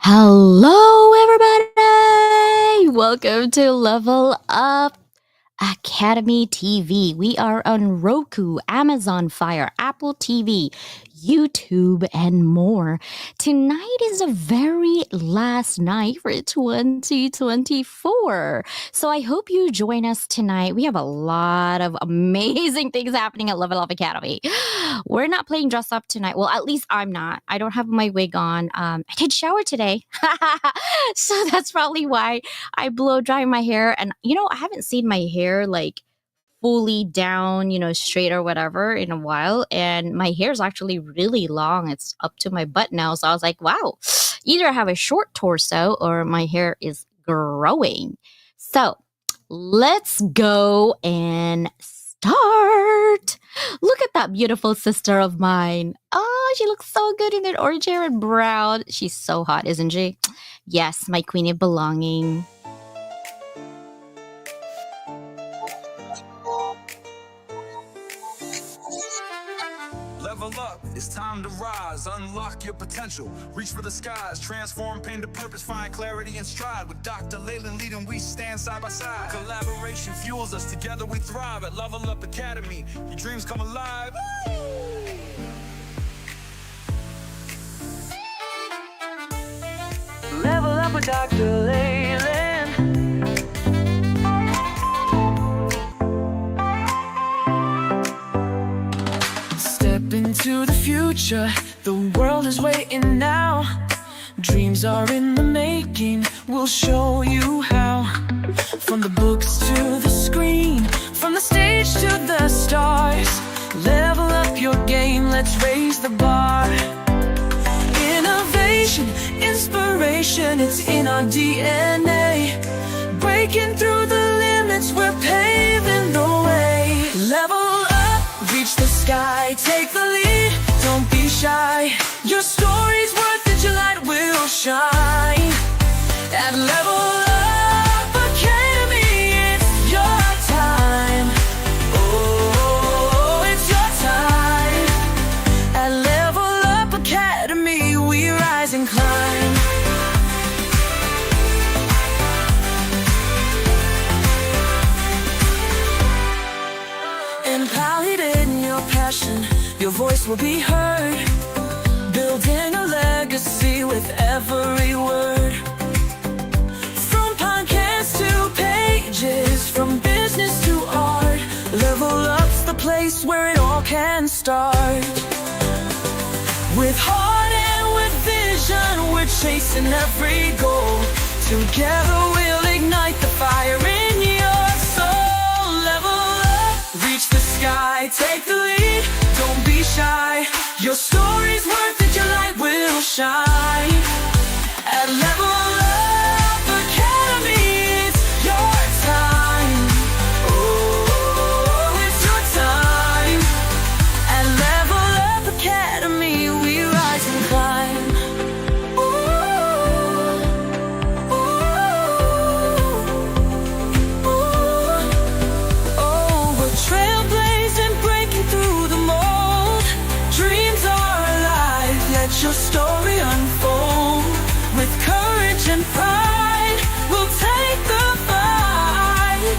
Hello, everybody! Welcome to Level Up Academy TV. We are on Roku, Amazon Fire, Apple TV, YouTube, and more. Tonight is the very last night for 2024. So I hope you join us tonight. We have a lot of amazing things happening at Level Up Academy. We're not playing dress up tonight. Well, at least I'm not. I don't have my wig on. I did shower today. So that's probably why I blow dry my hair. And, I haven't seen my hair like fully down, straight or whatever in a while. And my hair is actually really long. It's up to my butt now. So I was like, wow, either I have a short torso or my hair is growing. So let's go and start. Look at that beautiful sister of mine. Oh, she looks so good in that orange hair and brown. She's so hot, isn't she? Yes, my queen of belonging. Level up, it's time to rise, unlock your potential, reach for the skies, transform pain to purpose, find clarity and stride. With Dr. Leyland leading, we stand side by side. Collaboration fuels us, together we thrive at Level Up Academy. Your dreams come alive. Level up with Dr. Leyland. Step into the future, the world is waiting now. Dreams are in the making, we'll show you how. From the books to the screen, from the stage to the stars. Level up your game, let's raise the bar. Innovation, inspiration, it's in our DNA. Breaking through the limits, we're paving the way. Level up, reach the sky, take the lead, don't be shy. Your story's worth it, your light will shine. At Level Up Academy, it's your time. Oh, it's your time. At Level Up Academy, we rise and climb. Empowered in your passion, your voice will be heard. Building a legacy with every word. From podcasts to pages, from business to art. Level Up's the place where it all can start. With heart and with vision, we're chasing every goal. Together we'll ignite the fire in your soul. Level up, reach the sky, take the lead, don't be shy. Your story's worth it, your light will shine. At Level Up Academy, it's your time. Oh, it's your time. At Level Up Academy, we rise and climb. Oh, we're trailblazing, breaking through the mold. Dreams are alive, let your story unfold. With courage and pride, we'll take the fight.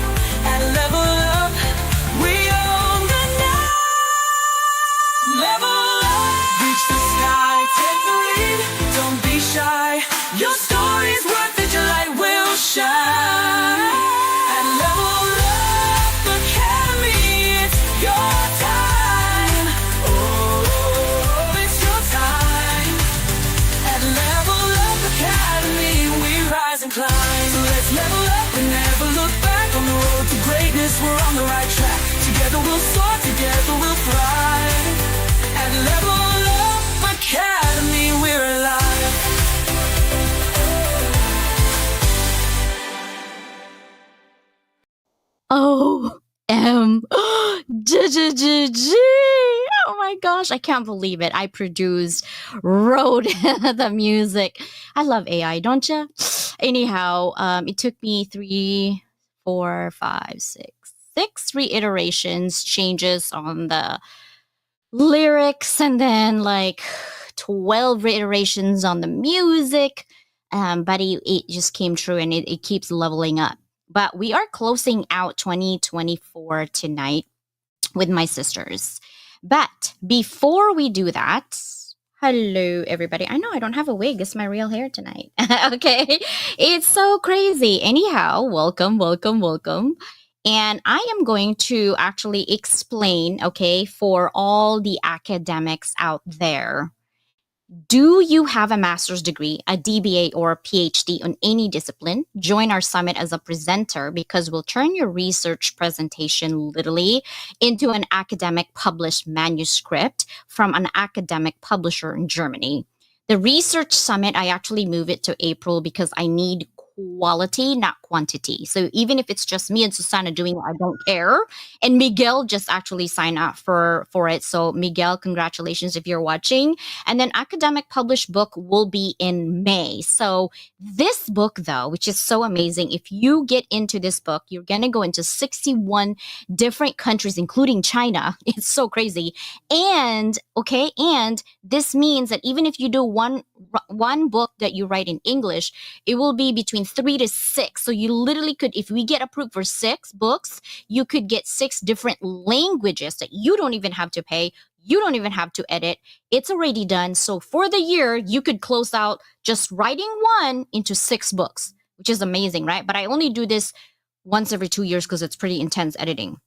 At Level Up, we own the night. Level up, reach the sky, take the lead, don't be shy. Your story's worth it, your light will shine. At Level Up Academy, it's your time. Oh, it's your time. At Level Up Academy, we rise and climb. So let's level up and never look back. On the road to greatness, we're on the right track. Together we'll soar, together we'll thrive. At Level Up Academy, we're alive. OMG. Oh my gosh, I can't believe it. I produced, wrote the music. I love AI, don't you? Anyhow, it took me 6 reiterations, changes on the lyrics, and then like 12 reiterations on the music. but it just came true and it keeps leveling up. But we are closing out 2024 tonight with my sisters. But before we do that, hello everybody. I know I don't have a wig. It's my real hair tonight. Okay. It's so crazy. Anyhow, welcome, welcome, welcome. And I am going to actually explain, okay, for all the academics out there, do you have a master's degree, a DBA, or a PhD on any discipline? Join our summit as a presenter because we'll turn your research presentation literally into an academic published manuscript from an academic publisher in Germany. The research summit, I actually move it to April because I need quality, not quantity. So even if it's just me and Susanna doing it, I don't care. And Miguel just actually signed up for it. So Miguel, congratulations if you're watching. And then academic published book will be in May. So this book, though, which is so amazing, if you get into this book, you're going to go into 61 different countries, including China. It's so crazy. And this means that even if you do one book that you write in English, it will be between 3 to 6. So you literally could, if we get approved for 6 books, you could get 6 different languages that you don't even have to pay. You don't even have to edit. It's already done. So for the year, you could close out just writing one into 6 books, which is amazing, right? But I only do this once every 2 years because it's pretty intense editing.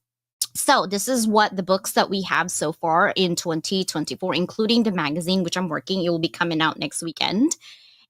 So this is what the books that we have so far in 2024, including the magazine, which I'm working. It will be coming out next weekend.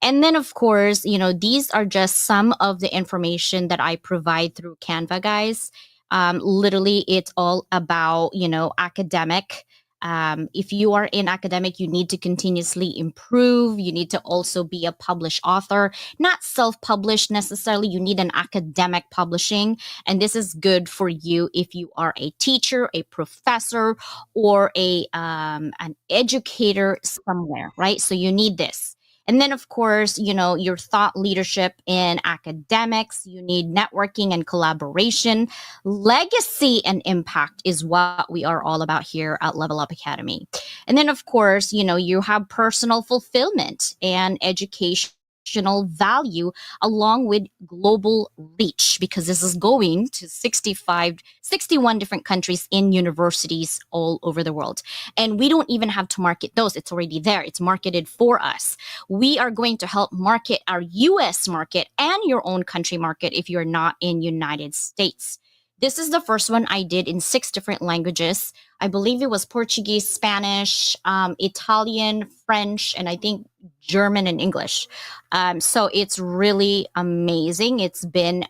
And then, of course, these are just some of the information that I provide through Canva, guys. Literally, it's all about, academic. If you are in academic, you need to continuously improve. You need to also be a published author, not self-published necessarily. You need an academic publishing. And this is good for you if you are a teacher, a professor, or an educator somewhere, right? So you need this. And then, of course, your thought leadership in academics, you need networking and collaboration. Legacy and impact is what we are all about here at Level Up Academy. And then, of course, you have personal fulfillment and educational value along with global reach, because this is going to 61 different countries in universities all over the world. And we don't even have to market those. It's already there. It's marketed for us. We are going to help market our US market and your own country market if you're not in United States. This is the first one I did in 6 different languages. I believe it was Portuguese, Spanish, Italian, French, and I think German and English. So it's really amazing. It's been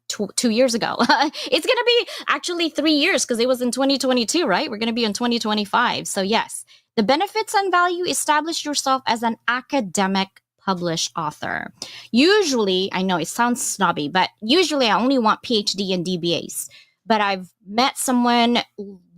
2 years ago. It's going to be actually 3 years because it was in 2022, right? We're going to be in 2025. So yes, the benefits and value: establish yourself as an academic published author. Usually, I know it sounds snobby, but usually I only want PhD and DBAs. But I've met someone,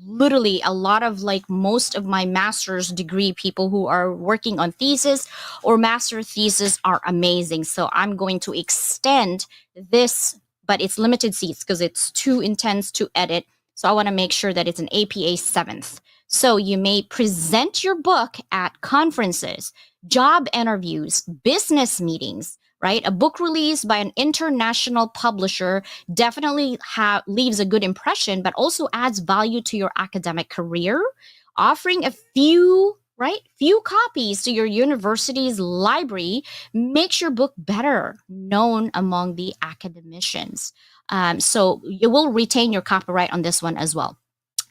literally a lot of most of my master's degree people who are working on thesis or master thesis are amazing. So I'm going to extend this, but it's limited seats because it's too intense to edit. So I want to make sure that it's an APA 7th. So you may present your book at conferences, job interviews, business meetings, right? A book release by an international publisher definitely leaves a good impression, but also adds value to your academic career. Offering a few copies to your university's library makes your book better known among the academicians. So you will retain your copyright on this one as well.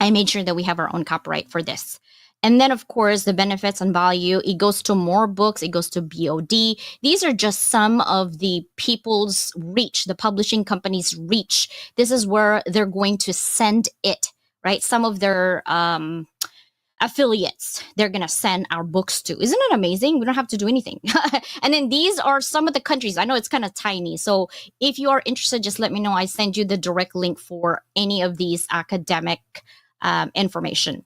I made sure that we have our own copyright for this. And then, of course, the benefits and value, it goes to more books, it goes to BOD. These are just some of the people's reach, the publishing company's reach. This is where they're going to send it, right? Some of their affiliates, they're going to send our books to. Isn't it amazing? We don't have to do anything. And then these are some of the countries. I know it's kind of tiny. So if you are interested, just let me know. I send you the direct link for any of these academic information.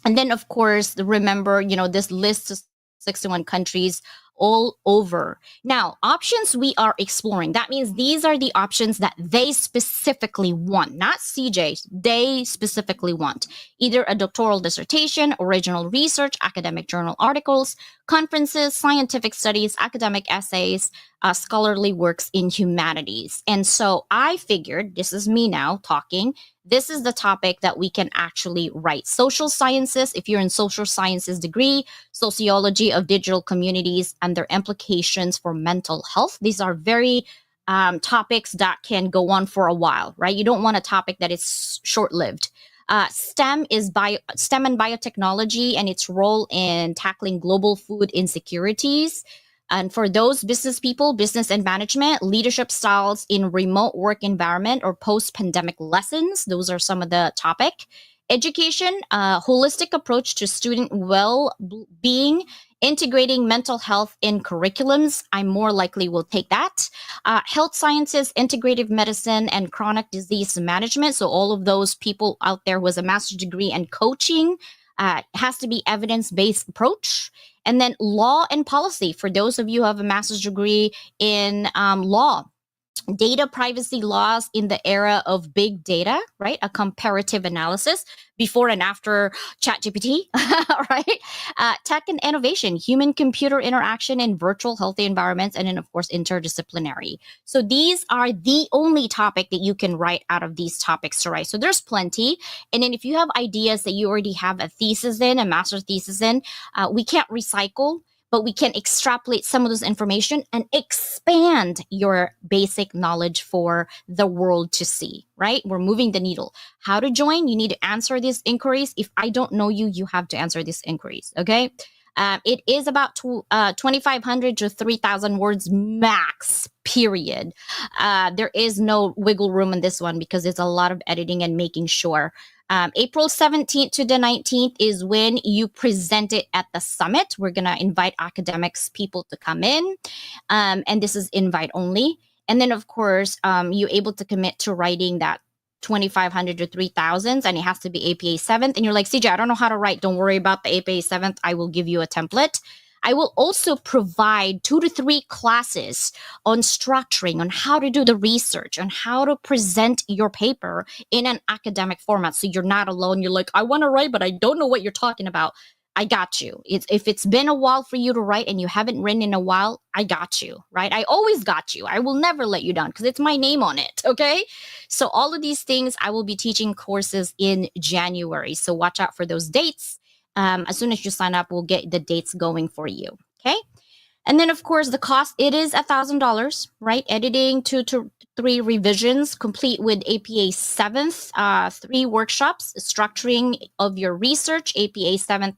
And then, of course, remember, this list of 61 countries all over. Now, options we are exploring. That means these are the options that they specifically want, not CJ. They specifically want either a doctoral dissertation, original research, academic journal articles, conferences, scientific studies, academic essays, scholarly works in humanities. And so I figured, this is me now talking, this is the topic that we can actually write. Social sciences, if you're in social sciences degree, sociology of digital communities and their implications for mental health. These are very topics that can go on for a while, right? You don't want a topic that is short-lived. STEM and biotechnology and its role in tackling global food insecurities. And for those business people, business and management, leadership styles in remote work environment or post-pandemic lessons. Those are some of the topic. Education, holistic approach to student well-being, integrating mental health in curriculums. I more likely will take that. Health sciences, integrative medicine, and chronic disease management. So all of those people out there who has a master's degree and coaching has to be evidence-based approach. And then law and policy for those of you who have a master's degree in law. Data privacy laws in the era of big data, right? A comparative analysis before and after ChatGPT, right? Tech and innovation, human computer interaction in virtual healthy environments, and then, of course, interdisciplinary. So these are the only topic that you can write out of these topics to write. So there's plenty. And then if you have ideas that you already have a thesis in, a master's thesis in, we can't recycle, but we can extrapolate some of this information and expand your basic knowledge for the world to see, right? We're moving the needle. How to join? You need to answer these inquiries. If I don't know you, you have to answer these inquiries, okay? It is about 2,500 to 3,000 words max, period. There is no wiggle room in this one because it's a lot of editing and making sure. April 17th to the 19th is when you present it at the summit. We're going to invite academics, people to come in. And this is invite only. And then, of course, you're able to commit to writing that 2,500 to 3,000, and it has to be APA 7th. And you're like, CJ, I don't know how to write. Don't worry about the APA 7th. I will give you a template. I will also provide 2 to 3 classes on structuring, on how to do the research, on how to present your paper in an academic format. So you're not alone. You're like, I want to write, but I don't know what you're talking about. I got you. If it's been a while for you to write and you haven't written in a while, I got you, right? I always got you. I will never let you down because it's my name on it, okay? So all of these things, I will be teaching courses in January. So watch out for those dates. As soon as you sign up, we'll get the dates going for you, okay? And then, of course, the cost, it is $1,000, right? Editing 2 to 3 revisions, complete with APA 7th, 3 workshops, structuring of your research, APA 7th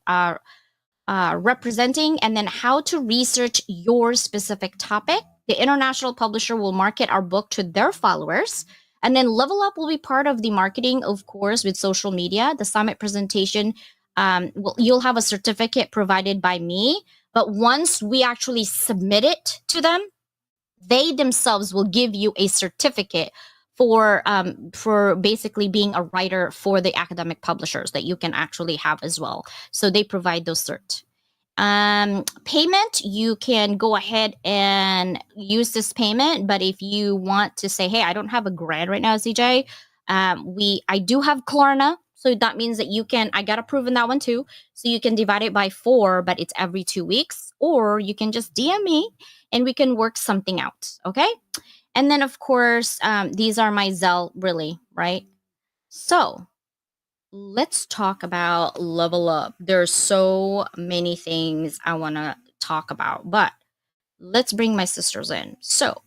representing, and then how to research your specific topic. The international publisher will market our book to their followers. And then Level Up will be part of the marketing, of course, with social media. The summit presentation, you'll have a certificate provided by me. But once we actually submit it to them, they themselves will give you a certificate for basically being a writer for the academic publishers that you can actually have as well. So they provide those cert. Payment, you can go ahead and use this payment. But if you want to say, hey, I don't have a grant right now, CJ, I do have Klarna. So that means that you can, I got approved in that one too. So you can divide it by 4, but it's every 2 weeks, or you can just DM me and we can work something out. Okay. And then of course, these are my Zelle, really, right? So let's talk about Level Up. There's so many things I want to talk about, but let's bring my sisters in. So,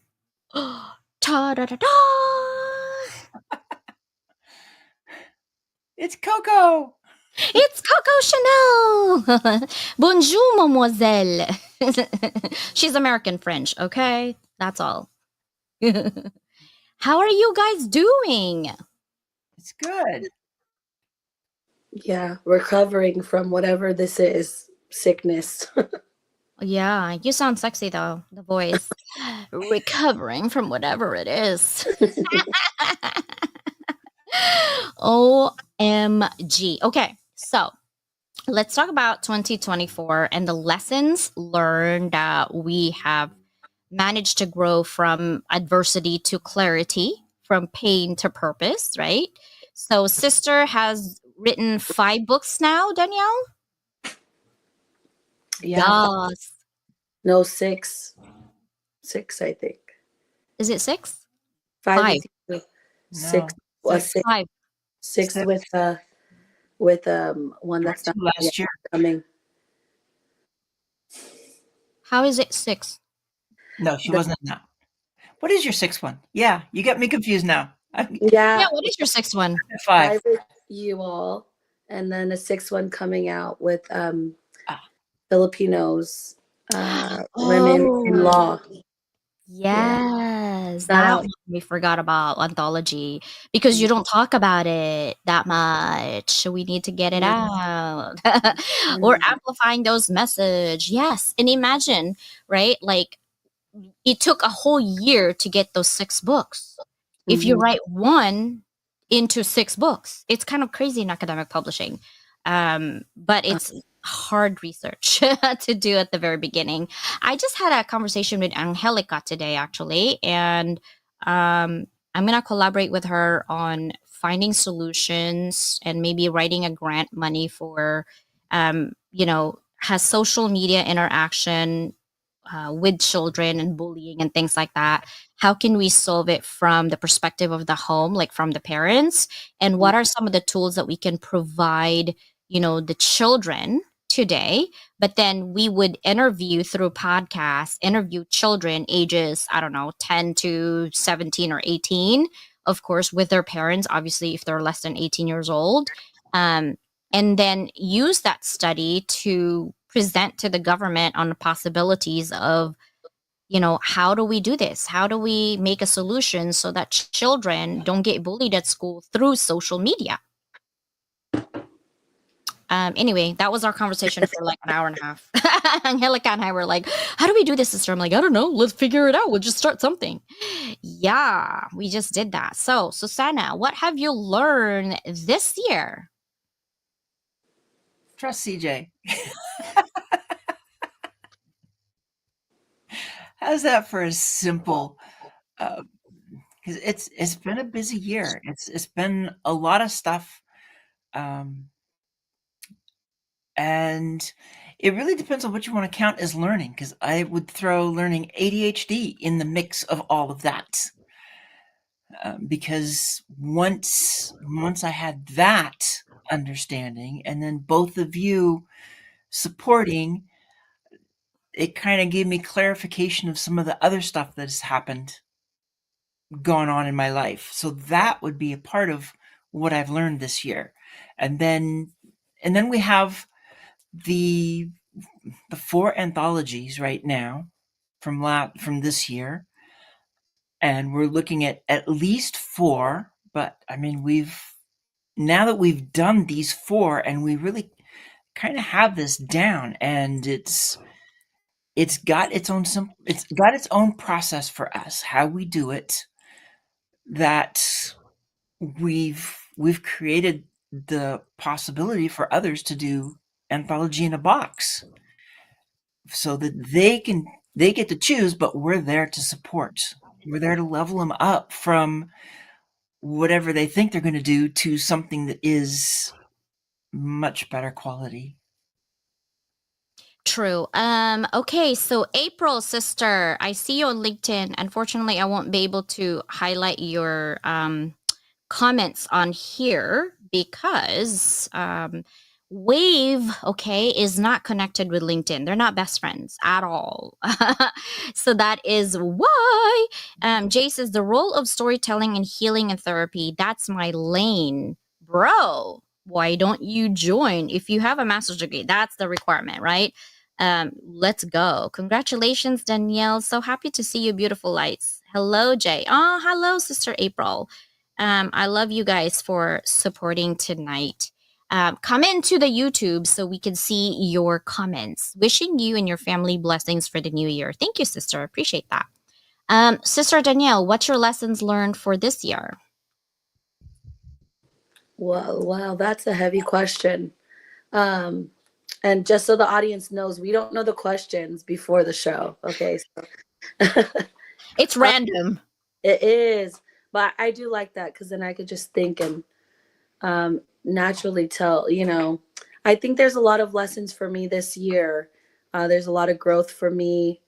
ta-da-da-da! It's Coco. It's Coco Chanel. Bonjour, mademoiselle. She's American French, okay? That's all. How are you guys doing? It's good. Yeah, recovering from whatever this is, sickness. Yeah, you sound sexy though, the voice. Recovering from whatever it is. OMG. Okay, so let's talk about 2024 and the lessons learned that we have managed to grow from adversity to clarity, from pain to purpose, right? So, sister has written 5 books now, Danielle? Yeah, Yes. no, six. Six, I think. Is it six? Five Five. is usually six. No, A six. six, Five. six Six. with one There were that's not two yet last year. coming. How is it six? No, she The, wasn't in that. What is your sixth one? Yeah, you got me confused now. I'm Yeah, yeah, what is your sixth one? at five. five is you all, and then a sixth one coming out with Ah, Filipinos, women in Oh, law. Yeah, yes. not That out. one we forgot about anthology because you Mm, don't talk about it that much. So we need to get it yeah, out. I Or know. amplifying those message. Yes. And imagine, right? Like it took a whole year to get those six books. If you Hmm. write one into six books, it's kind of crazy in academic publishing. But it's hard research to do at the very beginning. I just had a conversation with Angelica today, actually, and I'm going to collaborate with her on finding solutions and maybe writing a grant money for, has social media interaction with children and bullying and things like that. How can we solve it from the perspective of the home, like from the parents? And what are some of the tools that we can provide, the children today? But then we would interview through podcasts, interview children ages, I don't know, 10 to 17 or 18, of course, with their parents, obviously, if they're less than 18 years old. Um, and then use that study to present to the government on the possibilities of how do we do this, how do we make a solution so that children don't get bullied at school through social media. Anyway, that was our conversation for like an hour and a half. Angelica and I were like, how do we do this, sister? I'm like, I don't know, let's figure it out, we'll just start something. Yeah, we just did that. So Susanna, what have you learned this year? trust CJ. How's that for a simple? Because it's been a busy year. It's been a lot of stuff, um, and it really depends on what you want to count as learning. Because I would throw learning ADHD in the mix of all of that. Because once I had that understanding, and then both of you supporting, it kind of gave me clarification of some of the other stuff that has happened, gone on in my life. So that would be a part of what I've learned this year. And then we have the four anthologies right now from this year, and we're looking at least four. But I mean, now that we've done these four and we really kind of have this down, and it's got its own process for us, how we do it, that we've created the possibility for others to do anthology in a box, so that they get to choose, but we're there to support. We're there to level them up from whatever they think they're going to do to something that is much better quality. True. Okay, so April, sister, I see you on LinkedIn. Unfortunately, I won't be able to highlight your comments on here because Wave, okay, is not connected with LinkedIn. They're not best friends at all. So that is why Jay says the role of storytelling and healing and therapy, that's my lane. Bro, why don't you join? If you have a master's degree, that's the requirement, right? Let's go. Congratulations, Danielle. So happy to see you, beautiful lights. Hello, Jay. Oh, hello, Sister April. I love you guys for supporting tonight. Come into the YouTube so we can see your comments. Wishing you and your family blessings for the new year. Thank you, sister. Appreciate that. Sister Danielle, what's your lessons learned for this year? Well, that's a heavy question. Um, and just so the audience knows, we don't know the questions before the show. Okay, so It's random. it is, but I do like that because then I could just think and naturally tell. I think there's a lot of lessons for me this year. There's a lot of growth for me,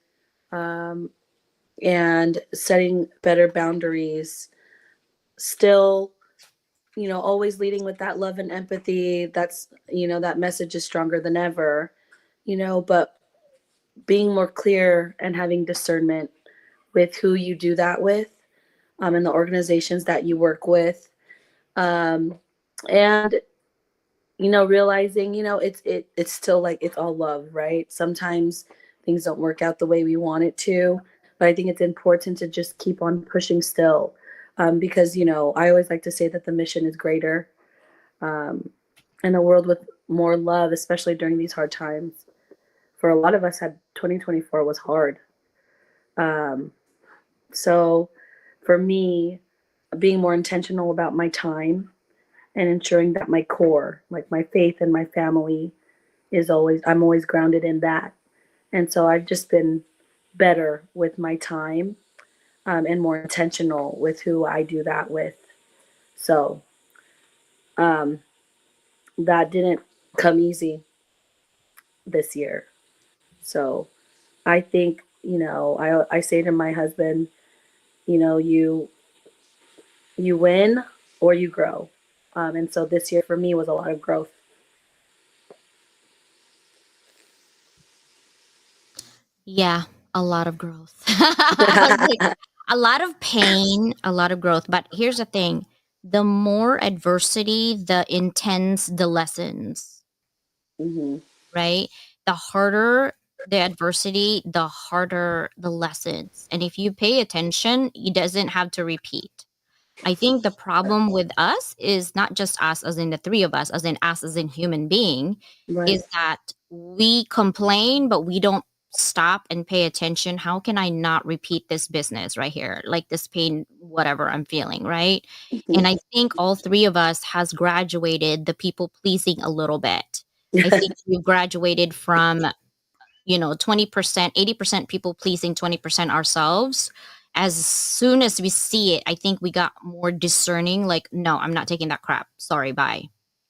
um, and setting better boundaries. Still, always leading with that love and empathy. That's, that message is stronger than ever, but being more clear and having discernment with who you do that with, and the organizations that you work with. And realizing, it's still like it's all love, right? Sometimes things don't work out the way we want it to, but I think it's important to just keep on pushing still, because I always like to say that the mission is greater, um, in a world with more love, especially during these hard times. For a lot of us, had 2024 was hard. Um, so for me, being more intentional about my time and ensuring that my core, like my faith and my family, I'm always grounded in that. And so I've just been better with my time, and more intentional with who I do that with. So um, that didn't come easy this year. So I think, I say to my husband, you win or you grow. And so this year for me was a lot of growth. Yeah, a lot of growth. Like, a lot of pain, a lot of growth. But here's the thing, the more adversity, the intense the lessons, Hmm. right? The harder the adversity, the harder the lessons. And if you pay attention, it doesn't have to repeat. I think the problem with us is not just us, as in the three of us, as in us, as in human being, Right. is that we complain, but we don't stop and pay attention. How can I not repeat this business right here? Like this pain, whatever I'm feeling, right? And I think all three of us has graduated the people pleasing a little bit. I think we've graduated from 20%, 80% people pleasing, 20% ourselves. As soon as we see it, I think we got more discerning, like, no, I'm not taking that crap. Sorry, bye.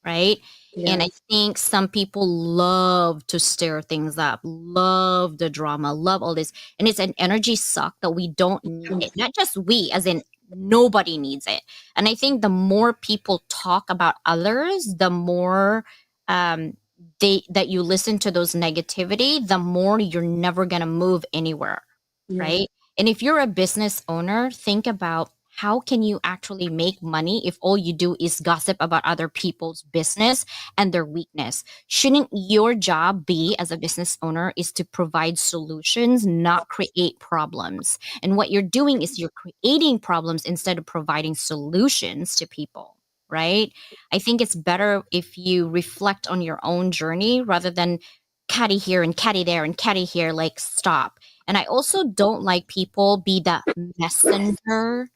Right. And I Yes. think some people love to stir things up, love the drama, love all this. And it's an energy suck that we don't need it. Not just we, as in nobody needs it. And I think the more people talk about others, the more um, that you listen to those negativity, the more you're never going to move anywhere, Yeah. right? And if you're a business owner, think about how can you actually make money if all you do is gossip about other people's business and their weakness? Shouldn't your job be as a business owner is to provide solutions, not create problems? And what you're doing is you're creating problems instead of providing solutions to people, right? I think it's better if you reflect on your own journey rather than catty here and catty there and catty here. Like, stop. And I also don't like people be the messenger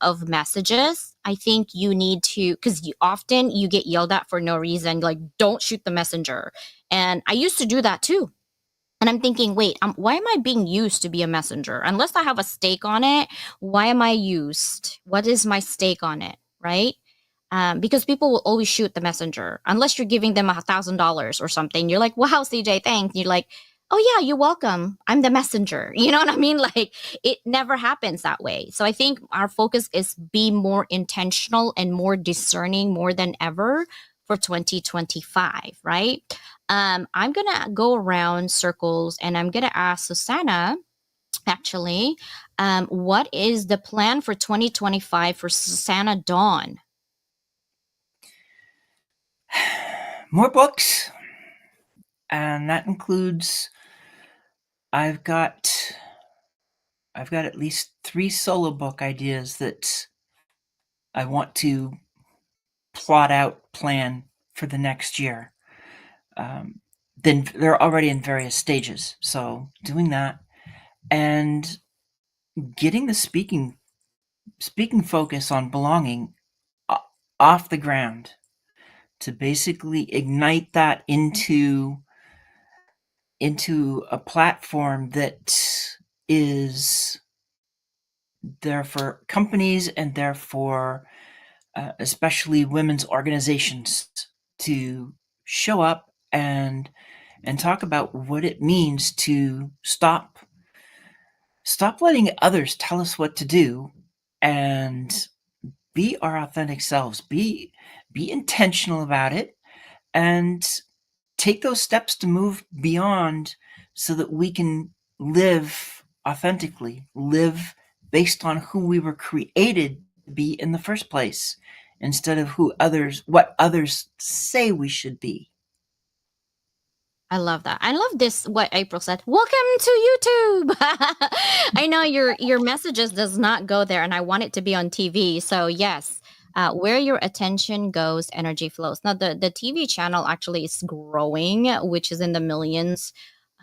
of messages. I think you need to, because often you get yelled at for no reason, like, don't shoot the messenger. And I used to do that too. And I'm thinking, wait, why am I being used to be a messenger? Unless I have a stake on it, why am I used? What is my stake on it? Right? Because people will always shoot the messenger unless you're giving them $1,000 or something. You're like, wow, CJ, thanks. You're like, oh yeah, you're welcome. I'm the messenger. You know what I mean? Like, it never happens that way. So I think our focus is be more intentional and more discerning more than ever for 2025, right? I'm gonna go around circles and I'm gonna ask Susanna actually, what is the plan for 2025 for Susanna Dawn? More books, and that includes I've got I've got at least 3 solo book ideas that I want to plan for the next year. Then they're already in various stages, so doing that and getting the speaking focus on belonging off the ground to basically ignite that into a platform that is there for companies and therefore especially women's organizations to show up and and talk about what it means to stop letting others tell us what to do and be our authentic selves. Be intentional about it and take those steps to move beyond so that we can live authentically, live based on who we were created to be in the first place instead of what others say we should be. I love that. I love this. What April said. Welcome to YouTube. I know your messages does not go there, and I want it to be on TV. So yes, where your attention goes, energy flows. Now the TV channel actually is growing, which is in the millions.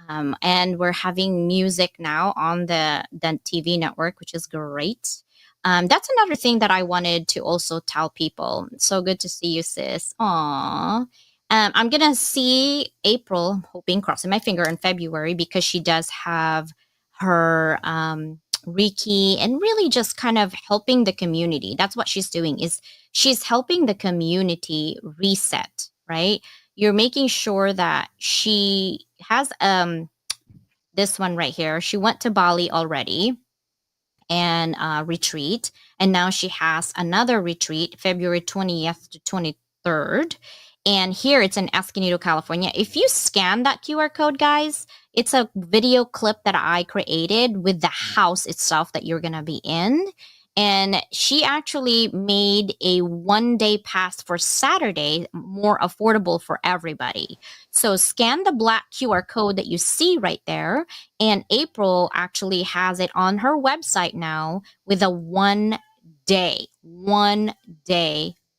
And we're having music now on the TV network, which is great. That's another thing that I wanted to also tell people. So good to see you, sis. Aww. I'm gonna see April, I'm hoping, crossing my finger, in February, because she does have her Reiki and really just kind of helping the community. That's what she's doing, is she's helping the community reset, right? You're making sure that she has this one right here. She went to Bali already and retreat. And now she has another retreat, February 20th to 23rd. And here it's in Escondido, California. If you scan that QR code, guys, it's a video clip that I created with the house itself that you're going to be in. And she actually made a 1-day pass for Saturday more affordable for everybody. So scan the black QR code that you see right there. And April actually has it on her website now with a 1 day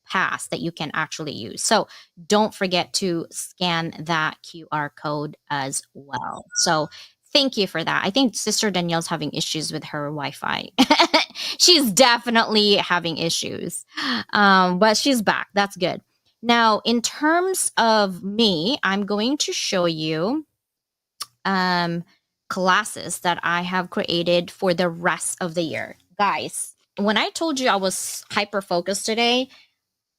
pass that you can actually use. So don't forget to scan that QR code as well. So thank you for that. I think Sister Danielle's having issues with her Wi-Fi. She's definitely having issues. But she's back. That's good. Now, in terms of me, I'm going to show you classes that I have created for the rest of the year. Guys, when I told you I was hyper focused today,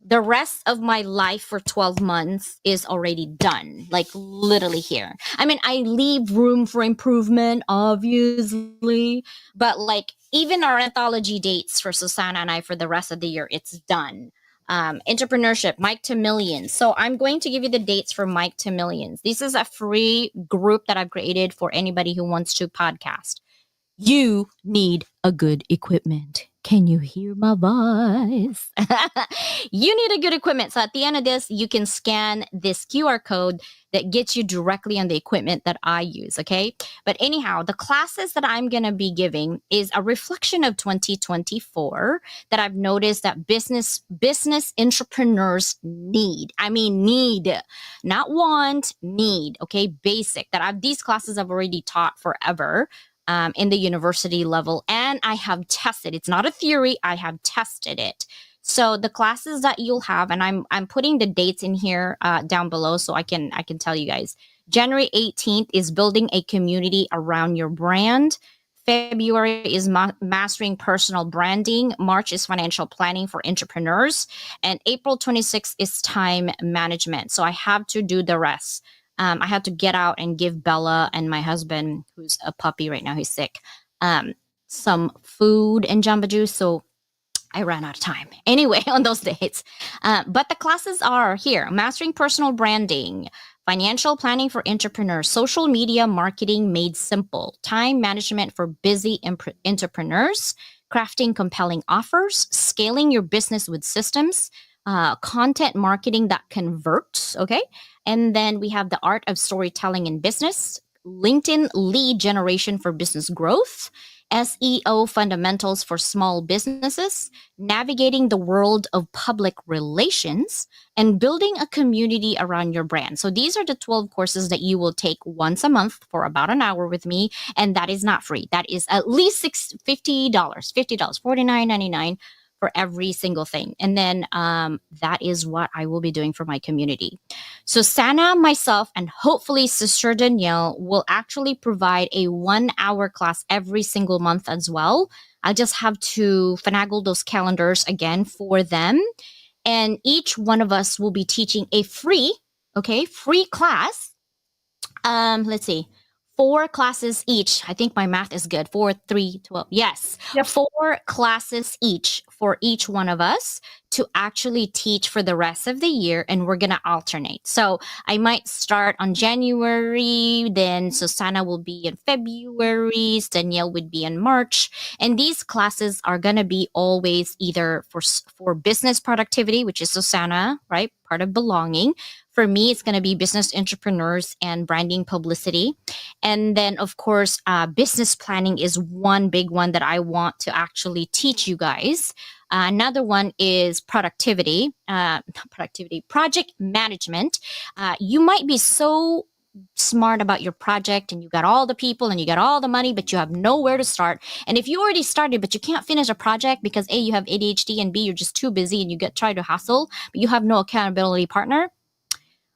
the rest of my life for 12 months is already done, like literally here. I mean, I leave room for improvement, obviously, but like even our anthology dates for Susanna and I for the rest of the year, it's done. Entrepreneurship, Mike to Millions. So I'm going to give you the dates for Mike to Millions. This is a free group that I've created for anybody who wants to podcast. You need a good equipment. Can you hear my voice? You need a good equipment. So at the end of this, you can scan this QR code that gets you directly on the equipment that I use, okay? But anyhow, the classes that I'm going to be giving is a reflection of 2024 that I've noticed that business entrepreneurs need. I mean, need, not want, need, okay? Basic. These classes I've already taught forever. In the university level, and I have tested. It's not a theory. I have tested it. So the classes that you'll have, and I'm putting the dates in here down below so I can tell you guys. January 18th is building a community around your brand. February is mastering personal branding. March is financial planning for entrepreneurs, and April 26th is time management. So I have to do the rest. I had to get out and give Bella and my husband, who's a puppy right now, he's sick, some food and Jamba Juice. So I ran out of time anyway on those dates. But the classes are here: mastering personal branding, financial planning for entrepreneurs, social media marketing made simple, time management for busy entrepreneurs, crafting compelling offers, scaling your business with systems, content marketing that converts, okay? And then we have the art of storytelling in business, LinkedIn lead generation for business growth, SEO fundamentals for small businesses, navigating the world of public relations, and building a community around your brand. So these are the 12 courses that you will take once a month for about an hour with me. And that is not free. That is at least $50, $49.99 for every single thing. And then that is what I will be doing for my community. So Sana, myself, and hopefully Sister Danielle will actually provide a 1-hour class every single month as well. I just have to finagle those calendars again for them. And each one of us will be teaching a free class Let's see. 4 classes each. I think my math is good. 4, 3, 12. Yes. Yep. 4 classes each for each one of us to actually teach for the rest of the year. And we're going to alternate. So I might start on January, then Susanna will be in February, Danielle would be in March. And these classes are going to be always either for business productivity, which is Susanna, right? Part of belonging. For me, it's going to be business entrepreneurs and branding publicity. And then, of course, business planning is one big one that I want to actually teach you guys. Another one is productivity, not productivity, project management. You might be so smart about your project and you got all the people and you got all the money, but you have nowhere to start. And if you already started, but you can't finish a project because A, you have ADHD, and B, you're just too busy and you try to hustle, but you have no accountability partner.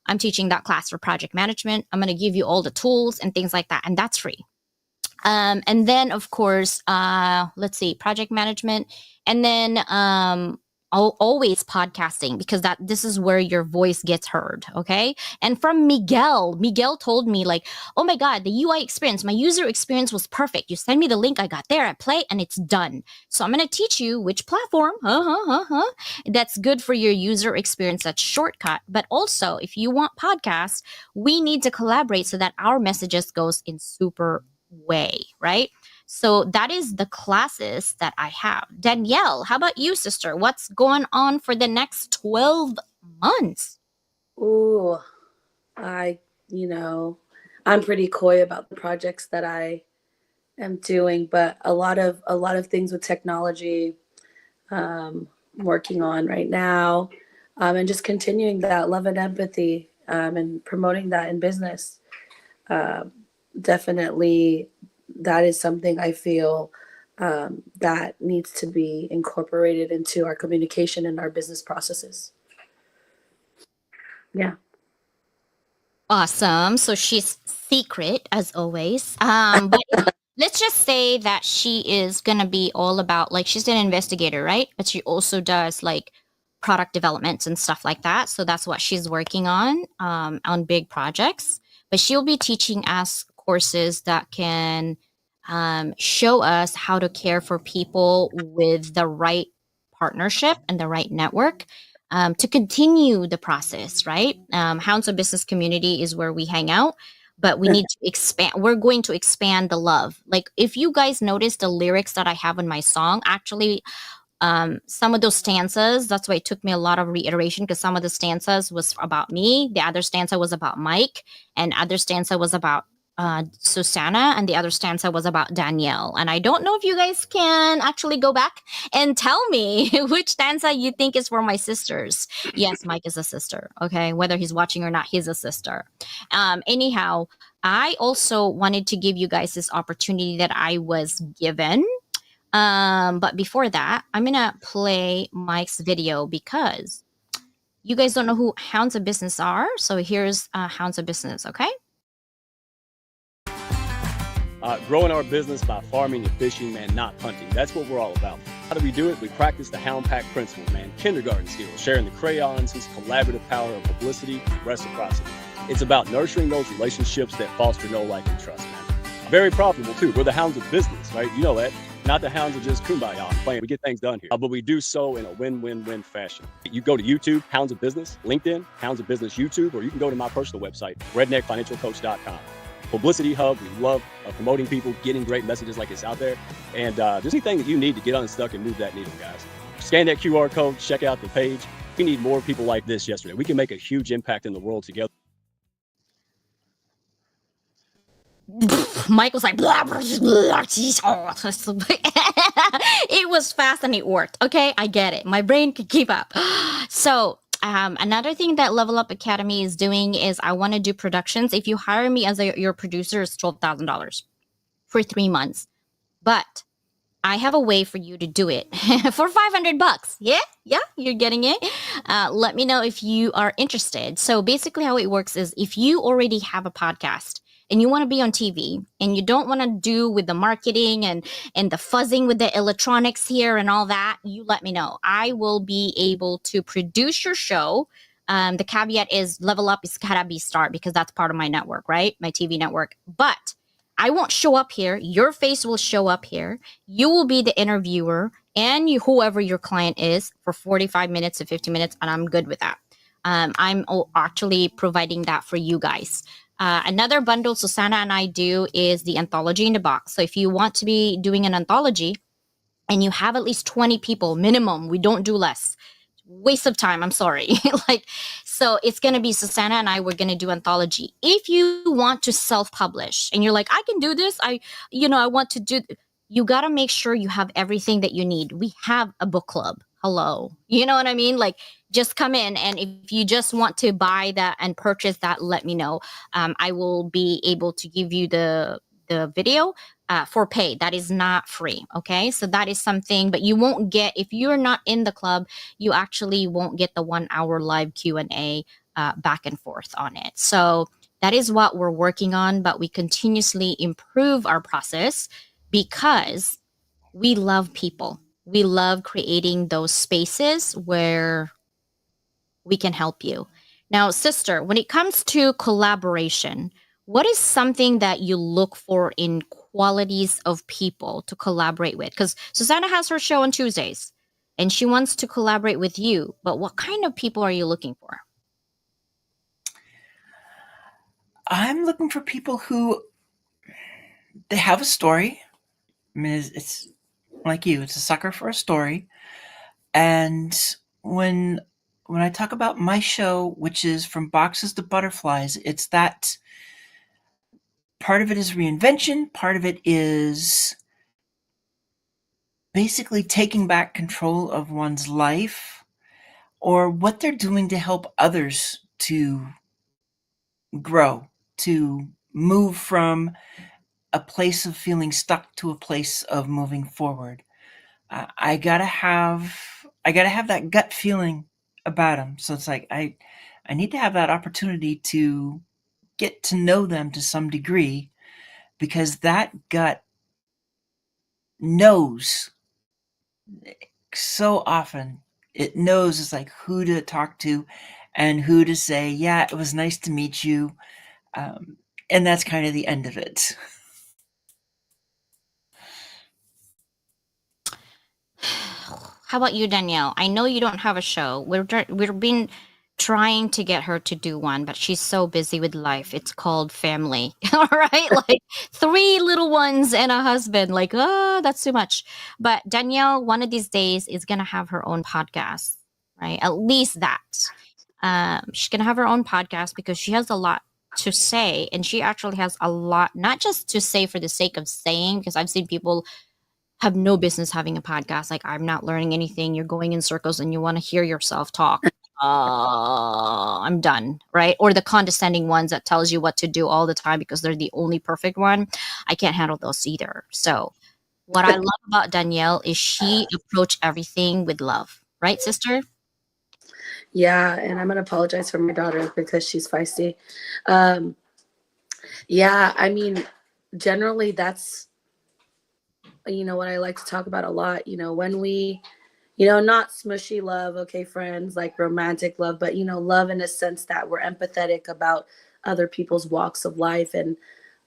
I'm teaching that class for project management. I'm going to give you all the tools and things like that, and that's free. And then, of course, let's see, project management, and then always podcasting, because this is where your voice gets heard. Okay. And from Miguel told me, like, oh my God, the UI experience, my user experience was perfect. You send me the link, I got there, I play, and it's done. So I'm going to teach you which platform that's good for your user experience, that's shortcut. But also, if you want podcasts, we need to collaborate so that our messages goes in super way, right? So that is the classes that I have. Danielle, how about you, sister? What's going on for the next 12 months? Ooh, I, I'm pretty coy about the projects that I am doing, but a lot of things with technology, working on right now, and just continuing that love and empathy, and promoting that in business. Definitely, that is something I feel that needs to be incorporated into our communication and our business processes. Yeah. Awesome. So she's secret as always. But let's just say that she is going to be all about, like, she's an investigator, right? But she also does like product developments and stuff like that. So that's what she's working on big projects. But she'll be teaching us courses that can show us how to care for people with the right partnership and the right network, to continue the process, right? Hounds of Business community is where we hang out, but we need to expand. We're going to expand the love. Like, if you guys notice the lyrics that I have in my song, actually, some of those stanzas, that's why it took me a lot of reiteration, because some of the stanzas was about me, the other stanza was about Mike, and other stanza was about Susanna, and the other stanza was about Danielle. And I don't know if you guys can actually go back and tell me which stanza you think is for my sisters. Yes, Mike is a sister. Okay, whether he's watching or not, he's a sister. Anyhow, I also wanted to give you guys this opportunity that I was given. But before that, I'm gonna play Mike's video because you guys don't know who Hounds of Business are. So here's Hounds of Business. Okay. Growing our business by farming and fishing, man, not hunting. That's what we're all about. How do we do it? We practice the Hound Pack principle, man. Kindergarten skills, sharing the crayons, this collaborative power of publicity, reciprocity. It's about nurturing those relationships that foster know, like, and trust, man. Very profitable, too. We're the Hounds of Business, right? You know that. Not the Hounds of just kumbaya and playing. We get things done here, but we do so in a win-win-win fashion. You go to YouTube, Hounds of Business, LinkedIn, Hounds of Business YouTube, or you can go to my personal website, redneckfinancialcoach.com. Publicity hub. We love promoting people, getting great messages like it's out there. And just anything that you need to get unstuck and move that needle, guys. Scan that QR code, check out the page. We need more people like this yesterday. We can make a huge impact in the world together. Mike was like, blah, blah, blah, it was fast and it worked. Okay, I get it. My brain could keep up. So another thing that Level Up Academy is doing is I want to do productions. If you hire me as your producer, it's $12,000 for 3 months. But I have a way for you to do it for $500. Yeah, you're getting it. Let me know if you are interested. So basically how it works is, if you already have a podcast and you want to be on TV and you don't want to do with the marketing and the fuzzing with the electronics here and all that, you let me know. I will be able to produce your show. The caveat is Level Up is gotta be Start because that's part of my network, right? My TV network. But I won't show up here. Your face will show up here. You will be the interviewer and you, whoever your client is, for 45 minutes to 50 minutes, and I'm good with that. Actually providing that for you guys. Another bundle Susanna and I do is the anthology in the box. So if you want to be doing an anthology and you have at least 20 people minimum, we don't do less. Waste of time, I'm sorry. Like, so it's going to be Susanna and I, we're going to do anthology. If you want to self-publish and you're like, I can do this, I want to do, you got to make sure you have everything that you need. We have a book club. Hello. You know what I mean? Like, just come in, and if you just want to buy that and purchase that, let me know. I will be able to give you the video for pay. That is not free. Okay, so that is something, but you won't get, if you're not in the club, you actually won't get the 1 hour live Q&A back and forth on it. So that is what we're working on, but we continuously improve our process because we love people. We love creating those spaces where we can help you. Now, sister, when it comes to collaboration, what is something that you look for in qualities of people to collaborate with? Because Susanna has her show on Tuesdays and she wants to collaborate with you, but what kind of people are you looking for? I'm looking for people who they have a story. I mean, it's like you, it's a sucker for a story. And when I talk about my show, which is From Boxes to Butterflies, it's that part of it is reinvention, part of it is basically taking back control of one's life or what they're doing to help others to grow, to move from a place of feeling stuck to a place of moving forward. I gotta have that gut feeling about them. So it's like I need to have that opportunity to get to know them to some degree because that gut knows so often. It knows it's like who to talk to and who to say, yeah, it was nice to meet you. And that's kind of the end of it. How about you, Danielle? I know you don't have a show. We've been trying to get her to do one, but she's so busy with life. It's called family. All right, like 3 little ones and a husband. Like, oh, that's too much. But Danielle, one of these days, is gonna have her own podcast, right? At least that. She's gonna have her own podcast because she has a lot to say, and she actually has a lot, not just to say for the sake of saying. Because I've seen people have no business having a podcast. Like, I'm not learning anything. You're going in circles and you want to hear yourself talk. I'm done, right? Or the condescending ones that tells you what to do all the time because they're the only perfect one. I can't handle those either. So what I love about Danielle is she approach everything with love, right, sister? Yeah, and I'm gonna apologize for my daughter because she's feisty. Um, yeah, I mean, generally that's what I like to talk about a lot. When we, not smushy love, okay, friends, like romantic love, but love in a sense that we're empathetic about other people's walks of life and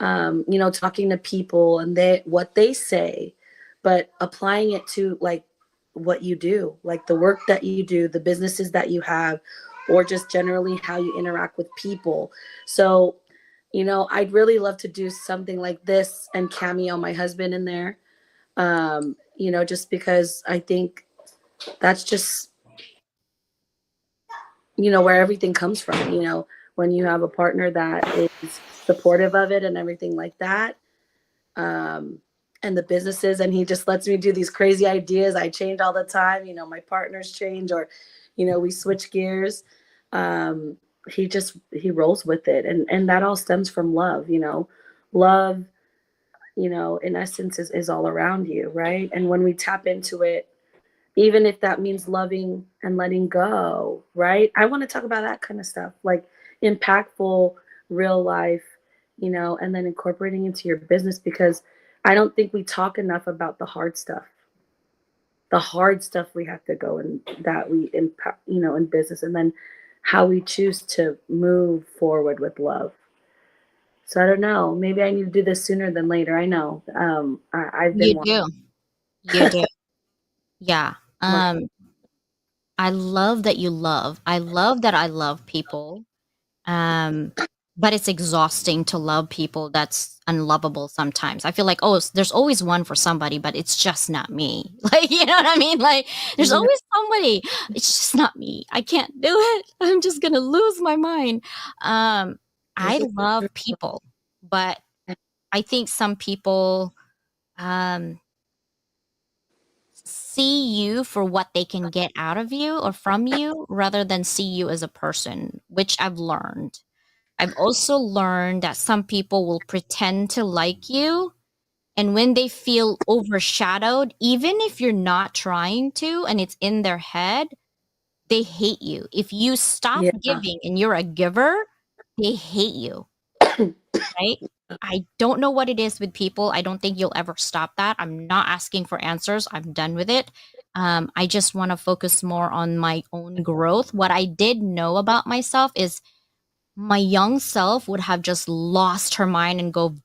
talking to people and what they say, but applying it to like what you do, like the work that you do, the businesses that you have, or just generally how you interact with people. So, I'd really love to do something like this and cameo my husband in there. Just because I think that's just, where everything comes from, when you have a partner that is supportive of it and everything like that. And the businesses, and he just lets me do these crazy ideas. I change all the time, my partners change or, we switch gears. He rolls with it. And that all stems from love, love, in essence is all around you. Right. And when we tap into it, even if that means loving and letting go, right? I want to talk about that kind of stuff, like impactful, real life, and then incorporating into your business because I don't think we talk enough about the hard stuff we have to go and that we impact, in business. And then how we choose to move forward with love. So I don't know. Maybe I need to do this sooner than later. I know. I've been You one. do. You do. Yeah. Right. I love that you love. I love that I love people. Um, but it's exhausting to love people that's unlovable sometimes. I feel like, oh, there's always one for somebody, but it's just not me. Like, you know what I mean? Like, there's Yeah. always somebody. It's just not me. I can't do it. I'm just gonna lose my mind. This I is love people, but I think some people um see you for what they can get out of you or from you rather than see you as a person, which I've learned. I've also learned that some people will pretend to like you, and when they feel overshadowed, even if you're not trying to and it's in their head, they hate you. If you stop yeah. giving and you're a giver, they hate you, right? I don't know what it is with people. I don't think you'll ever stop that. I'm not asking for answers. I'm done with it. I just want to focus more on my own growth. What I did know about myself is my young self would have just lost her mind and go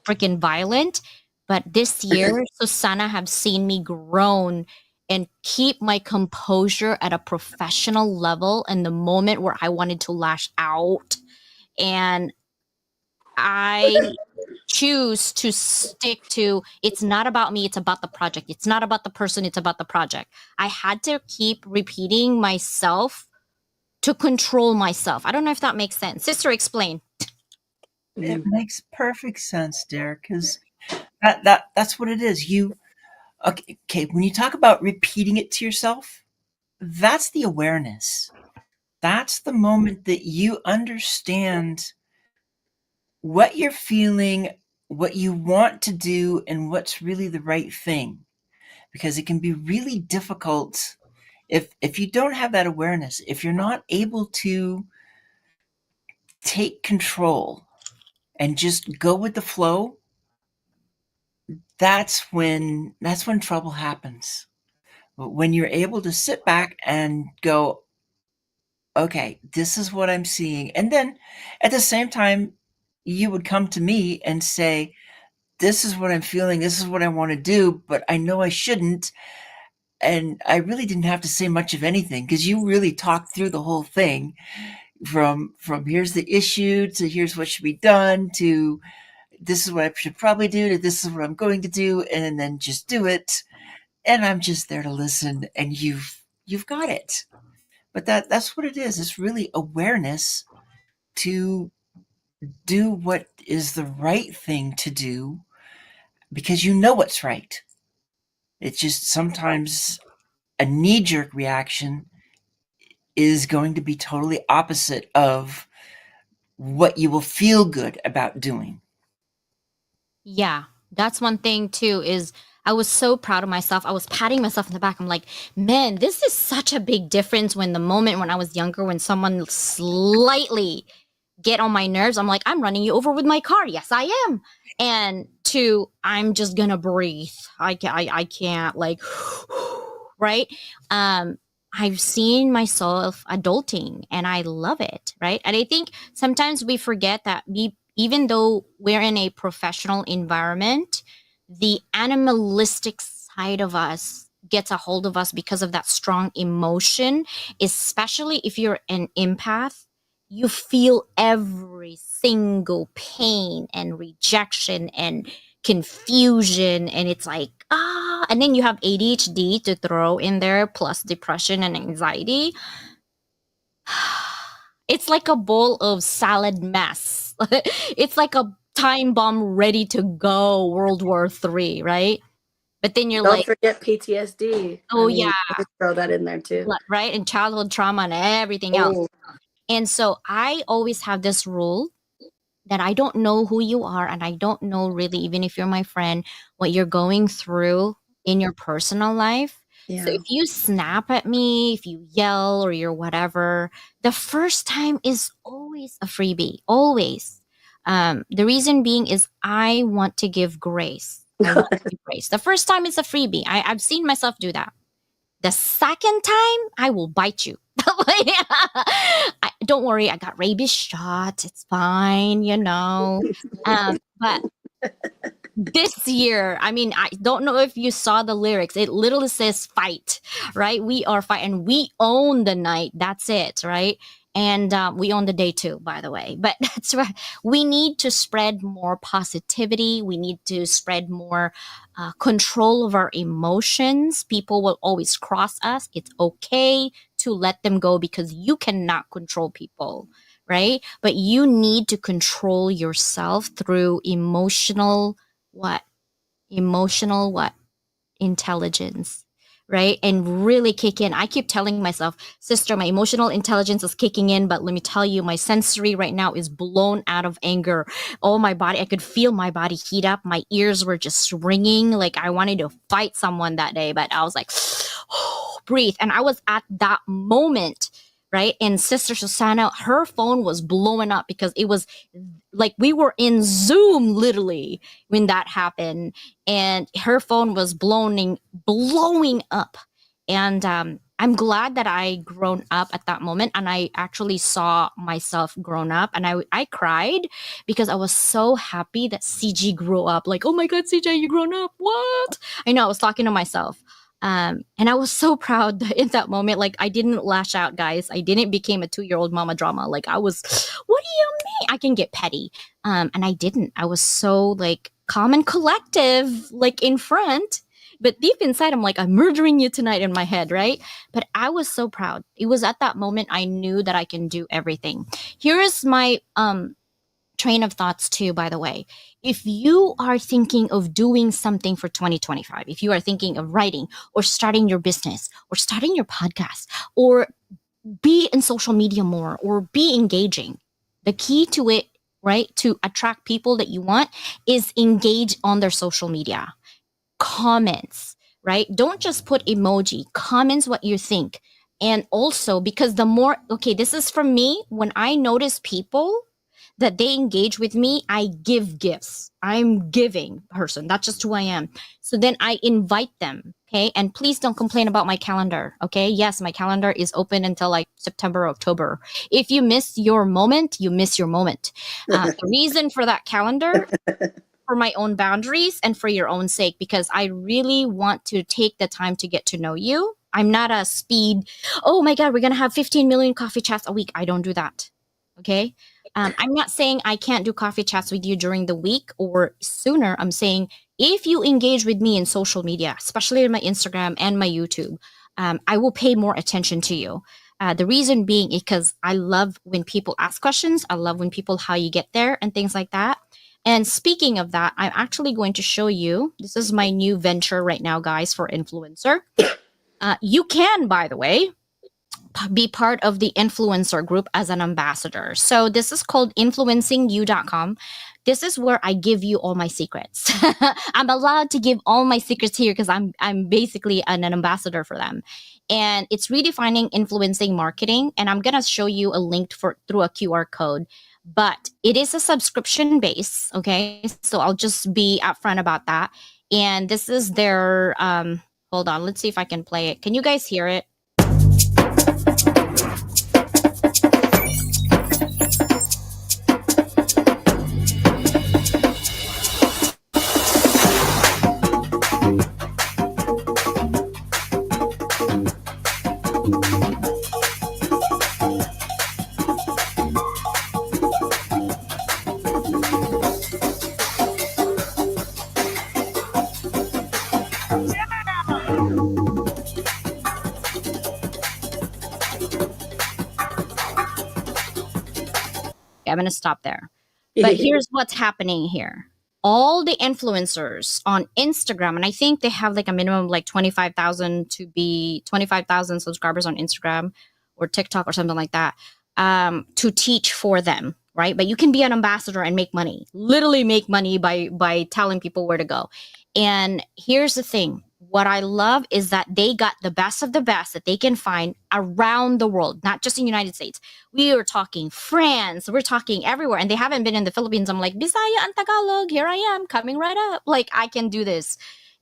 freaking violent. But this year, Susanna have seen me grown and keep my composure at a professional level in the moment where I wanted to lash out. And I choose to stick to it's not about me, it's about the project. It's not about the person, it's about the project. I had to keep repeating myself to control myself. I don't know if that makes sense. Sister, explain. It Mm. makes perfect sense, Derek, because that's what it is. You okay, when you talk about repeating it to yourself, that's the awareness. That's the moment that you understand what you're feeling, what you want to do, and what's really the right thing. Because it can be really difficult if you don't have that awareness, if you're not able to take control and just go with the flow, that's when trouble happens. But when you're able to sit back and go, okay, this is what I'm seeing. And then at the same time, you would come to me and say, this is what I'm feeling. This is what I want to do, but I know I shouldn't. And I really didn't have to say much of anything because you really talked through the whole thing from here's the issue to here's what should be done to this is what I should probably do to this is what I'm going to do and then just do it. And I'm just there to listen and you've got it. But that's what it is. It's really awareness to do what is the right thing to do because you know what's right. It's just sometimes a knee jerk reaction is going to be totally opposite of what you will feel good about doing. Yeah, that's one thing too is I was so proud of myself. I was patting myself in the back. I'm like, man, this is such a big difference when the moment when I was younger, when someone slightly get on my nerves, I'm like, I'm running you over with my car. Yes, I am. And two, I'm just gonna breathe. I can't like, right? Um, I've seen myself adulting and I love it, right? And I think sometimes we forget that even though we're in a professional environment, the animalistic side of us gets a hold of us because of that strong emotion, especially if you're an empath. You feel every single pain and rejection and confusion, and it's like and then you have ADHD to throw in there plus depression and anxiety. It's like a bowl of salad mess. It's like a time bomb ready to go, World War III, right? But then you're Don't like, forget PTSD. I oh mean, yeah, I just throw that in there too. right, and childhood trauma and everything else. Oh, And so I always have this rule that I don't know who you are and I don't know really, even if you're my friend, what you're going through in your personal life. So yeah. if you snap at me, if you yell or you're whatever, the first time is always a freebie, always. The reason being is I want to give grace. I want to give grace. The first time is a freebie. I've seen myself do that. The second time, I will bite you. Don't worry, I got rabies shot. It's fine, but this year, I mean, I don't know if you saw the lyrics. It literally says fight, right? We are fight and we own the night. That's it, right? And we own the day too, by the way. But that's right. We need to spread more positivity. We need to spread more control of our emotions. People will always cross us. It's okay to let them go because you cannot control people, right? But you need to control yourself through what emotional what intelligence, right? And really kick in. I keep telling myself, sister, my emotional intelligence is kicking in, but let me tell you, my sensory right now is blown out of anger. Oh, my body, I could feel my body heat up. My ears were just ringing like I wanted to fight someone that day, but I was like, breathe. And I was at that moment, right? And Sister Susanna, her phone was blowing up because it was like we were in Zoom literally when that happened, and her phone was blowing up. And I'm glad that I grown up at that moment, and I actually saw myself grown up, and I cried because I was so happy that CG grew up. Like, oh my God, CJ, you grown up? What? I know. I was talking to myself. And I was so proud that in that moment, like I didn't lash out, guys. I didn't become a 2-year-old mama drama. Like I was, what do you mean? I can get petty. And I didn't. I was so like calm and collective, like in front. But deep inside, I'm like, I'm murdering you tonight in my head, right? But I was so proud. It was at that moment I knew that I can do everything. Here is my train of thoughts too, by the way. If you are thinking of doing something for 2025, if you are thinking of writing or starting your business or starting your podcast or be in social media more or be engaging, the key to it, right, to attract people that you want is engage on their social media. Comments, right? Don't just put emoji, comments what you think. And also, because the more, okay, this is from me, when I notice people that they engage with me, I give gifts. I'm giving person. That's just who I am. So then I invite them. Okay. And please don't complain about my calendar. Okay. Yes, my calendar is open until like September, October. If you miss your moment, you miss your moment. The reason for that calendar, for my own boundaries and for your own sake, because I really want to take the time to get to know you. I'm not a speed, oh my God, we're going to have 15 million coffee chats a week. I don't do that. Okay. I'm not saying I can't do coffee chats with you during the week or sooner. I'm saying if you engage with me in social media, especially in my Instagram and my YouTube, I will pay more attention to you. The reason being is because I love when people ask questions. I love when people how you get there and things like that. And speaking of that, I'm actually going to show you. This is my new venture right now, guys, for influencer. You can, by the way, be part of the influencer group as an ambassador. So this is called influencingyou.com. This is where I give you all my secrets. I'm allowed to give all my secrets here because I'm basically an ambassador for them. And it's redefining influencing marketing. And I'm gonna show you a link through a QR code. But it is a subscription base. Okay. So I'll just be upfront about that. And this is their hold on, let's see if I can play it. Can you guys hear it? I'm going to stop there. But here's what's happening here. All the influencers on Instagram, and I think they have like a minimum like 25,000 to be 25,000 subscribers on Instagram or TikTok or something like that, to teach for them, right? But you can be an ambassador and make money, literally make money by telling people where to go. And here's the thing. What I love is that they got the best of the best that they can find around the world, not just in the United States. We are talking France, we're talking everywhere, and they haven't been in the Philippines. I'm like, Bisaya and Tagalog, here I am, coming right up. Like, I can do this.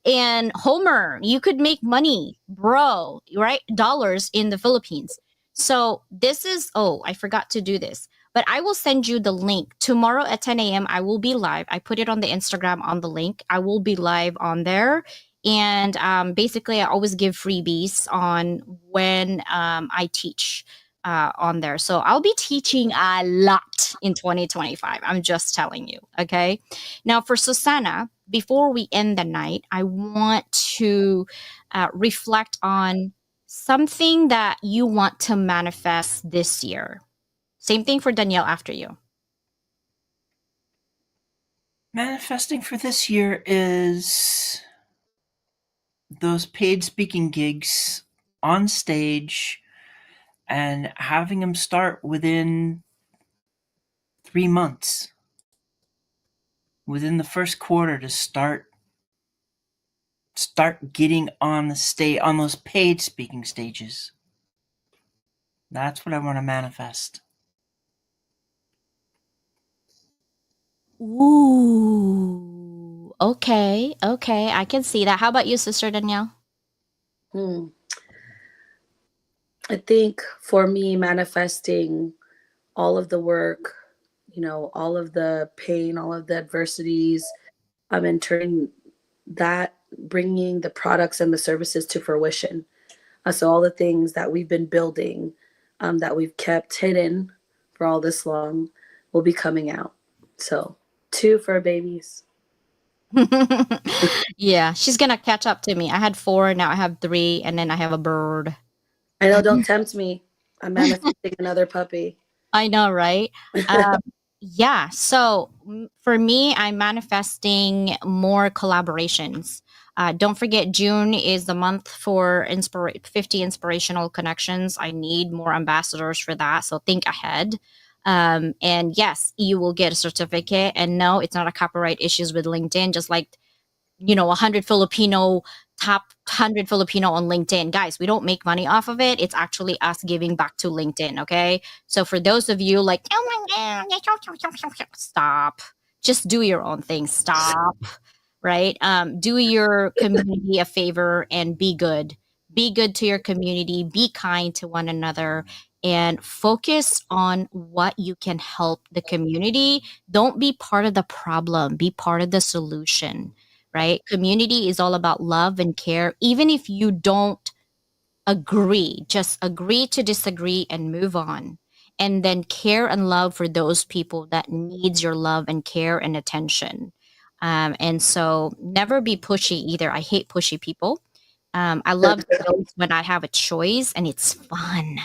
And Homer, you could make money, bro, right? Dollars in the Philippines. So this is, oh, I forgot to do this, but I will send you the link. Tomorrow at 10 a.m., I will be live. I put it on the Instagram on the link. I will be live on there. And basically, I always give freebies on when I teach on there. So I'll be teaching a lot in 2025. I'm just telling you. Okay. Now, for Susanna, before we end the night, I want to reflect on something that you want to manifest this year. Same thing for Danielle after you. Manifesting for this year is those paid speaking gigs on stage and having them start within 3 months, within the first quarter, to start getting on the stage, on those paid speaking stages. That's what I want to manifest. Ooh. Okay. Okay. I can see that. How about you, Sister Danielle? Hmm. I think for me, manifesting all of the work, all of the pain, all of the adversities, and turning that, bringing the products and the services to fruition. So all the things that we've been building, that we've kept hidden for all this long, will be coming out. So 2 fur babies. Yeah, she's gonna catch up to me. I had 4, now I have 3, and then I have a bird. I know, don't tempt me. I'm manifesting another puppy. I know, right? Um, yeah. So for me, I'm manifesting more collaborations. Don't forget, June is the month for 50 inspirational connections. I need more ambassadors for that. So think ahead. And yes, you will get a certificate. And no, it's not a copyright issues with LinkedIn, just like 100 Filipino, top 100 Filipino on LinkedIn. Guys, we don't make money off of it. It's actually us giving back to LinkedIn. Okay. So for those of you like, oh my God, stop. Just do your own thing. Stop. Right. Do your community a favor and be good. Be good to your community. Be kind to one another and focus on what you can help the community. Don't be part of the problem, be part of the solution, right? Community is all about love and care. Even if you don't agree, just agree to disagree and move on. And then care and love for those people that needs your love and care and attention. And so never be pushy either. I hate pushy people. I love shows when I have a choice and it's fun.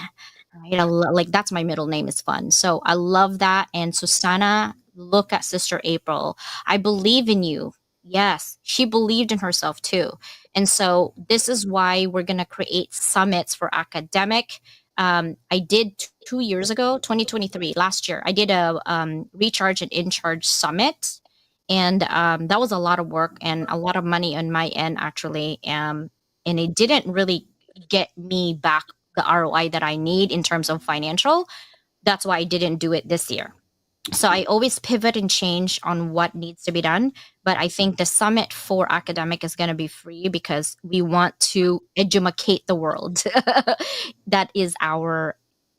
Right? Like that's my middle name is fun. So I love that. And Susanna, look at Sister April. I believe in you. Yes, she believed in herself too. And so this is why we're going to create summits for academic. I did 2 years ago, 2023, last year, I did a recharge and in charge summit. And that was a lot of work and a lot of money on my end, actually. And it didn't really get me back the ROI that I need in terms of financial. That's why I didn't do it this year. So I always pivot and change on what needs to be done. But I think the summit for academic is going to be free because we want to educate the world. That is our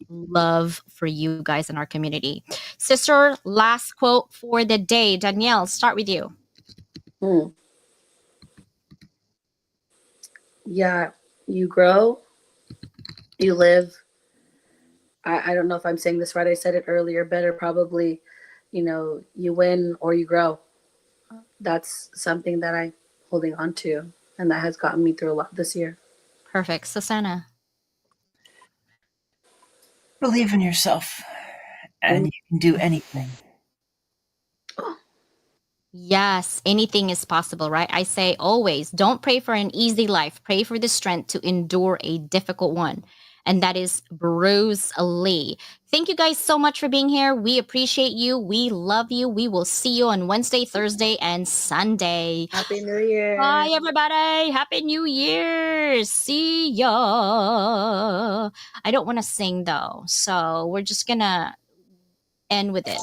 love for you guys in our community. Sister, last quote for the day. Danielle, start with you. Hmm. Yeah, you grow, you live. I don't know if I'm saying this right. I said it earlier, better probably, you win or you grow. That's something that I'm holding on to, and that has gotten me through a lot this year. Perfect. Susanna. Believe in yourself, and you can do anything. Yes, anything is possible, right? I say always don't pray for an easy life, pray for the strength to endure a difficult one. And that is Bruce Lee. Thank you guys so much for being here. We appreciate you. We love you. We will see you on Wednesday, Thursday, and Sunday. Happy New Year. Bye, everybody. Happy New Year. See ya. I don't want to sing though. So we're just going to end with it.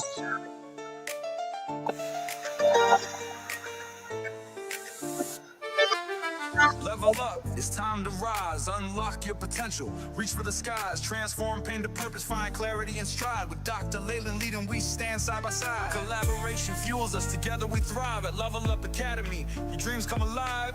Level up, it's time to rise. Unlock your potential, reach for the skies. Transform pain to purpose, find clarity and stride. With Dr. Leyland leading, we stand side by side. Collaboration fuels us, together we thrive. At Level Up Academy, your dreams come alive.